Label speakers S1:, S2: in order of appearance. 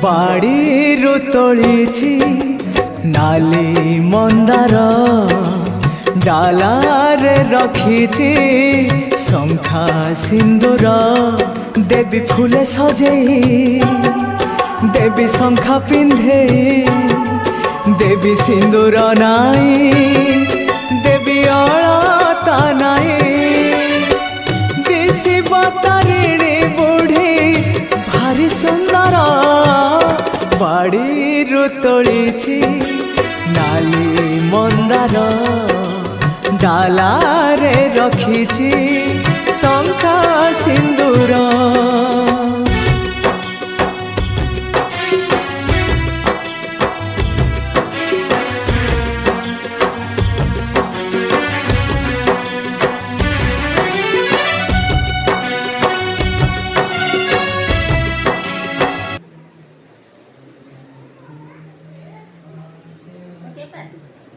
S1: ବାଡ଼ିରୁ ତୋଳିଛି ନାଲି ମନ୍ଦାର ଡାଲାରେ ରଖିଛି ଶଙ୍ଖା ସିନ୍ଦୁର ଦେବୀ ଫୁଲେ ସଜେଇ ଦେବୀ ଶଙ୍ଖା ପିନ୍ଧେଇ ଦେବୀ ସିନ୍ଦୁର ନାଇ ଦେବୀ ଅଳତା ନାଇ ଦିଶିବ ତାରିଣୀ ବୁଢ଼ୀ ଭାରି ସୁନ୍ଦର ବାଡ଼ିରୁ ତୋଳିଛି ନାଲି ମନ୍ଦାର ଡାଲାରେ ରଖିଛି ଶଙ୍ଖା ସିନ୍ଦୁର।
S2: Okay, Pak.